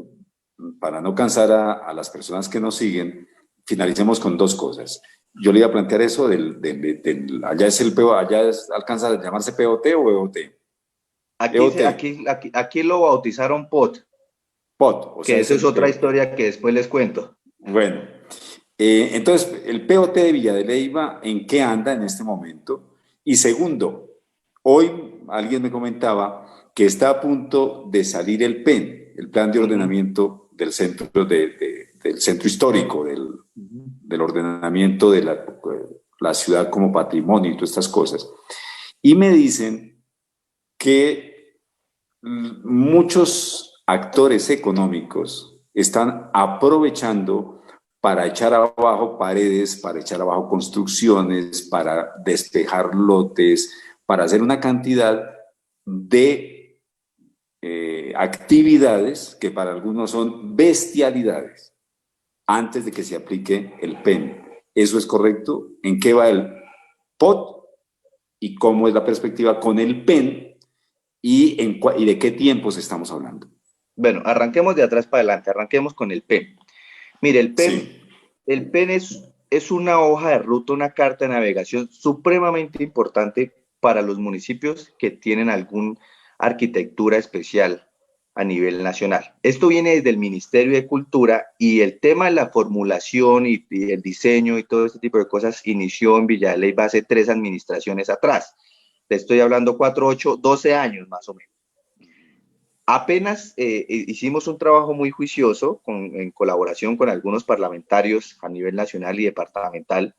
para no cansar a las personas que nos siguen, finalicemos con dos cosas. Yo le iba a plantear eso allá es el PO, alcanza a llamarse POT o EOT. Aquí lo bautizaron POT. POT, o sea, que eso es otra historia que después les cuento. Bueno, entonces, el POT de Villa de Leyva, ¿en qué anda en este momento? Y segundo, hoy alguien me comentaba que está a punto de salir el PEN, el Plan de Ordenamiento del centro, del centro histórico, del ordenamiento de la ciudad como patrimonio y todas estas cosas. Y me dicen que muchos actores económicos están aprovechando para echar abajo paredes, para echar abajo construcciones, para despejar lotes, para hacer una cantidad de actividades que para algunos son bestialidades antes de que se aplique el PEN. ¿Eso es correcto? ¿En qué va el POT? ¿Y cómo es la perspectiva con el PEN? ¿Y de qué tiempos estamos hablando? Bueno, arranquemos de atrás para adelante, arranquemos con el PEN. Mire, Sí. el PEN es una hoja de ruta, una carta de navegación supremamente importante para los municipios que tienen alguna arquitectura especial a nivel nacional. Esto viene desde el Ministerio de Cultura y el tema de la formulación y el diseño y todo este tipo de cosas inició en Villa de Leyva hace 3 administraciones atrás. Te estoy hablando 4, 8, 12 años más o menos. Apenas hicimos un trabajo muy juicioso en colaboración con algunos parlamentarios a nivel nacional y departamental,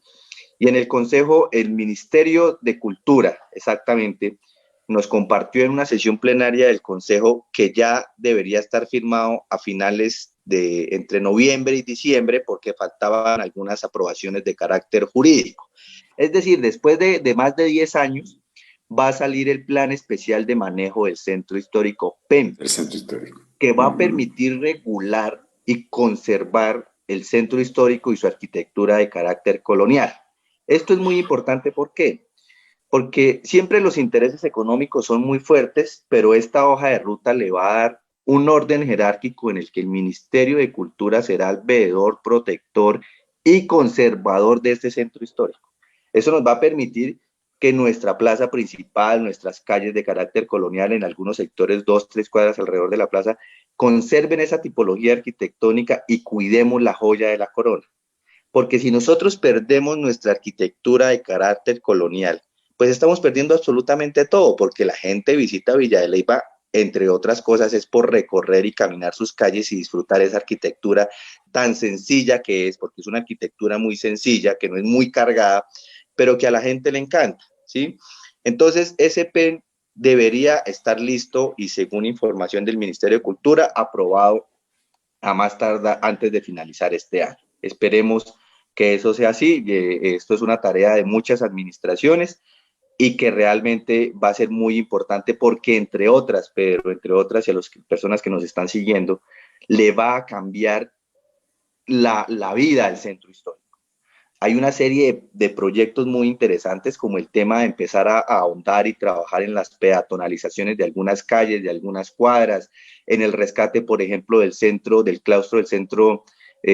y en el Consejo, el Ministerio de Cultura, exactamente, nos compartió en una sesión plenaria del Consejo que ya debería estar firmado a finales de entre noviembre y diciembre, porque faltaban algunas aprobaciones de carácter jurídico. Es decir, después de más de 10 años, va a salir el Plan Especial de Manejo del Centro Histórico PEM, El centro histórico. que va a permitir regular y conservar el centro histórico y su arquitectura de carácter colonial. Esto es muy importante, ¿por qué? Porque siempre los intereses económicos son muy fuertes, pero esta hoja de ruta le va a dar un orden jerárquico en el que el Ministerio de Cultura será el veedor, protector y conservador de este centro histórico. Eso nos va a permitir que nuestra plaza principal, nuestras calles de carácter colonial, en algunos sectores, 2, 3 cuadras alrededor de la plaza, conserven esa tipología arquitectónica y cuidemos la joya de la corona. Porque si nosotros perdemos nuestra arquitectura de carácter colonial, pues estamos perdiendo absolutamente todo, porque la gente visita Villa de Leyva, entre otras cosas, es por recorrer y caminar sus calles y disfrutar esa arquitectura tan sencilla que es, porque es una arquitectura muy sencilla, que no es muy cargada, pero que a la gente le encanta, ¿sí? Entonces, ese PEN debería estar listo y, según información del Ministerio de Cultura, aprobado a más tardar antes de finalizar este año. Esperemos que eso sea así. Esto es una tarea de muchas administraciones y que realmente va a ser muy importante porque, entre otras, Pedro, entre otras, y a las personas que nos están siguiendo, le va a cambiar la vida al centro histórico. Hay una serie de proyectos muy interesantes, como el tema de empezar a ahondar y trabajar en las peatonalizaciones de algunas calles, de algunas cuadras, en el rescate, por ejemplo, del centro, del claustro del centro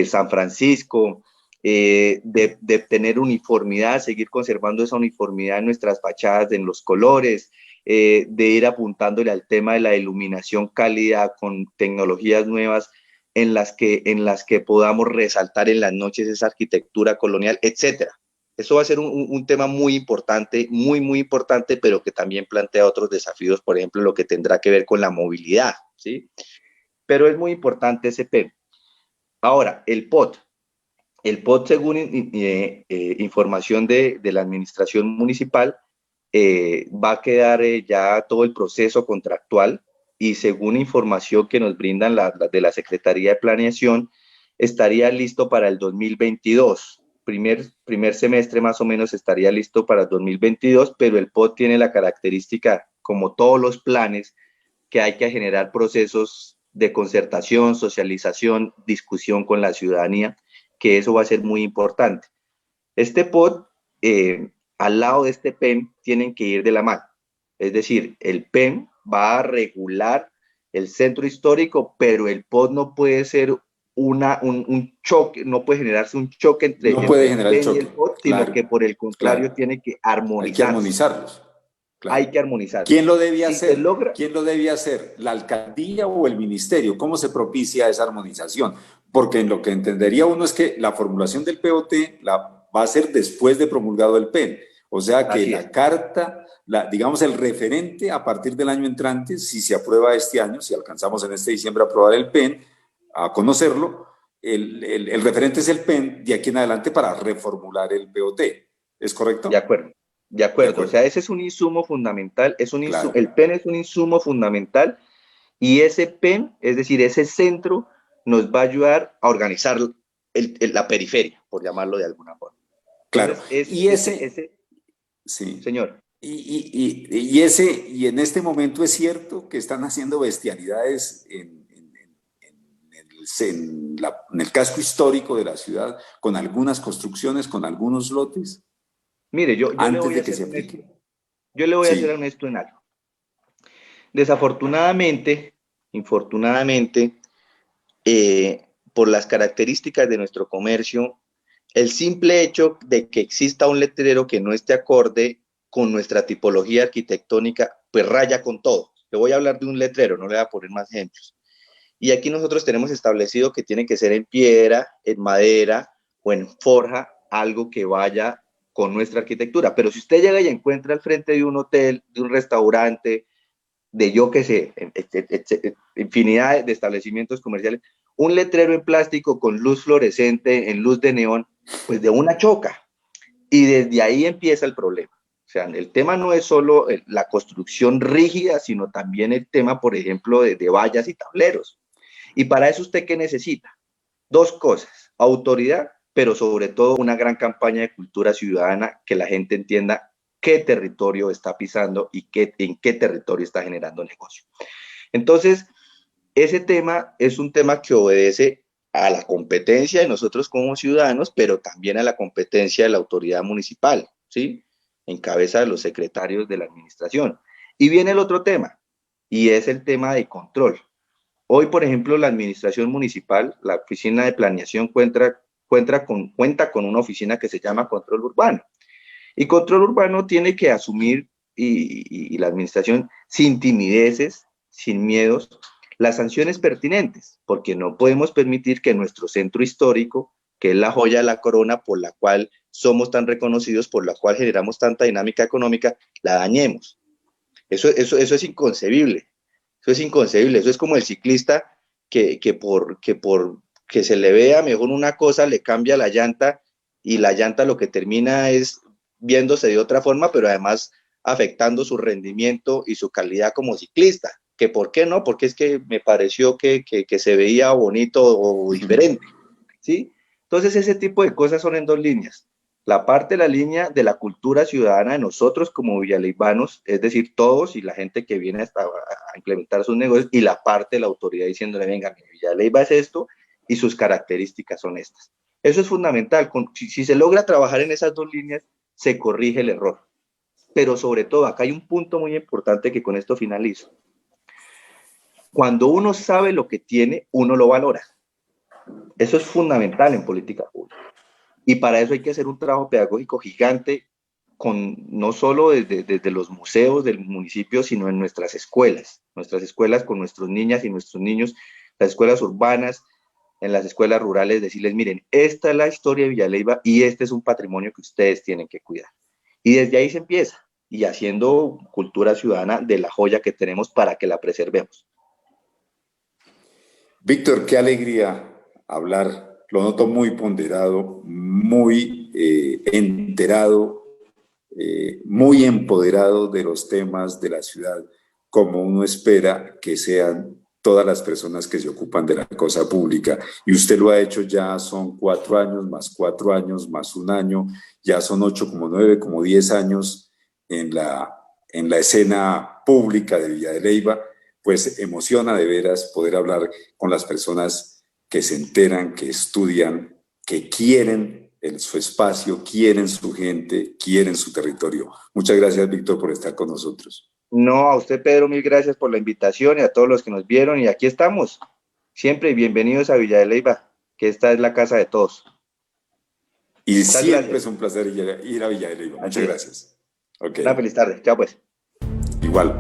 San Francisco, de tener uniformidad, seguir conservando esa uniformidad en nuestras fachadas, en los colores, de ir apuntándole al tema de la iluminación cálida con tecnologías nuevas en las que podamos resaltar en las noches esa arquitectura colonial, etcétera. Eso va a ser un tema muy importante, muy, muy importante, pero que también plantea otros desafíos, por ejemplo, lo que tendrá que ver con la movilidad, ¿sí? Pero es muy importante ese PEM. Ahora, el POT. El POT, según información de la administración municipal, va a quedar ya todo el proceso contractual y según información que nos brindan de la Secretaría de Planeación, estaría listo para el 2022. Primer semestre más o menos estaría listo para el 2022, pero el POT tiene la característica, como todos los planes, que hay que generar procesos de concertación, socialización, discusión con la ciudadanía, que eso va a ser muy importante. Este POT, al lado de este PEM, tienen que ir de la mano. Es decir, el PEM va a regular el centro histórico, pero el POT no puede ser un choque, no puede generarse un choque entre, No entre puede el generar el PEM y choque, el POT, sino claro, que por el contrario claro. tiene que Hay que armonizarse. armonizarlos, Hay claro. que armonizarlos. ¿Quién lo debe Si se hacer? logra, ¿Quién lo debe hacer? ¿La alcaldía o el ministerio? ¿Cómo se propicia esa armonización? Porque en lo que entendería uno es que la formulación del POT va a ser después de promulgado el PEN. O sea que así la es. carta, digamos el referente a partir del año entrante, si se aprueba este año, si alcanzamos en este diciembre a aprobar el PEN, a conocerlo, el referente es el PEN de aquí en adelante para reformular el POT. ¿Es De correcto? acuerdo, de De acuerdo. O sea, acuerdo, ese es un insumo fundamental, claro. el PEN es un insumo fundamental y ese PEN, es decir, ese centro, nos va a ayudar a organizar la periferia, por llamarlo de alguna forma. Claro, Entonces, y ese, sí, señor, y en este momento es cierto que están haciendo bestialidades en el casco histórico de la ciudad, con algunas construcciones, con algunos lotes, mire, yo le antes voy de a que ser se honesto, aplique. yo le voy a ser Sí, honesto en algo. Desafortunadamente, infortunadamente, por las características de nuestro comercio, el simple hecho de que exista un letrero que no esté acorde con nuestra tipología arquitectónica, pues raya con todo. Le voy a hablar de un letrero, no le voy a poner más ejemplos. Y aquí nosotros tenemos establecido que tiene que ser en piedra, en madera o en forja, algo que vaya con nuestra arquitectura. Pero si usted llega y encuentra al frente de un hotel, de un restaurante, de yo qué sé, infinidad de establecimientos comerciales, un letrero en plástico con luz fluorescente, en luz de neón, pues de una choca. Y desde ahí empieza el problema. O sea, el tema no es solo la construcción rígida, sino también el tema, por ejemplo, de vallas y tableros. Y para eso usted, ¿qué necesita? Dos cosas, autoridad, pero sobre todo una gran campaña de cultura ciudadana, que la gente entienda qué territorio está pisando y en qué territorio está generando negocio. Entonces, ese tema es un tema que obedece a la competencia de nosotros como ciudadanos, pero también a la competencia de la autoridad municipal, ¿sí? En cabeza de los secretarios de la administración. Y viene el otro tema, y es el tema de control. Hoy, por ejemplo, la administración municipal, la oficina de planeación cuenta con una oficina que se llama control urbano. Y control urbano tiene que asumir, y la administración, sin timideces, sin miedos, las sanciones pertinentes, porque no podemos permitir que nuestro centro histórico, que es la joya de la corona por la cual somos tan reconocidos, por la cual generamos tanta dinámica económica, la dañemos. Eso es inconcebible. Eso es inconcebible. Eso es como el ciclista que se le vea mejor una cosa, le cambia la llanta y la llanta lo que termina es viéndose de otra forma, pero además afectando su rendimiento y su calidad como ciclista. ¿Que por qué no? Porque es que me pareció que se veía bonito o diferente, ¿sí? Entonces ese tipo de cosas son en dos líneas. La parte de la línea de la cultura ciudadana de nosotros como villaleivanos, es decir, todos y la gente que viene a implementar sus negocios, y la parte de la autoridad diciéndole, venga, mi Villaleiva es esto y sus características son estas. Eso es fundamental. Si se logra trabajar en esas dos líneas, se corrige el error. Pero sobre todo, acá hay un punto muy importante que con esto finalizo. Cuando uno sabe lo que tiene, uno lo valora. Eso es fundamental en política pública. Y para eso hay que hacer un trabajo pedagógico gigante, no solo desde los museos del municipio, sino en nuestras escuelas con nuestras niñas y nuestros niños, las escuelas urbanas, en las escuelas rurales, decirles, miren, esta es la historia de Villaleiva y este es un patrimonio que ustedes tienen que cuidar. Y desde ahí se empieza, y haciendo cultura ciudadana de la joya que tenemos para que la preservemos. Víctor, qué alegría hablar. Lo noto muy ponderado, muy enterado, muy empoderado de los temas de la ciudad, como uno espera que sean todas las personas que se ocupan de la cosa pública. Y usted lo ha hecho ya, son 4 años, más 4 años, más un año, ya son 8, como 9, como 10 años en la escena pública de Villa de Leyva. Pues emociona de veras poder hablar con las personas que se enteran, que estudian, que quieren su espacio, quieren su gente, quieren su territorio. Muchas gracias, Víctor, por estar con nosotros. No, a usted, Pedro, mil gracias por la invitación y a todos los que nos vieron. Y aquí estamos, siempre bienvenidos a Villa de Leyva, que esta es la casa de todos. Y Muchas siempre gracias. es un placer ir a Villa de Leyva. Así Muchas es. gracias. Ok, Una feliz tarde. Chao, pues. igual.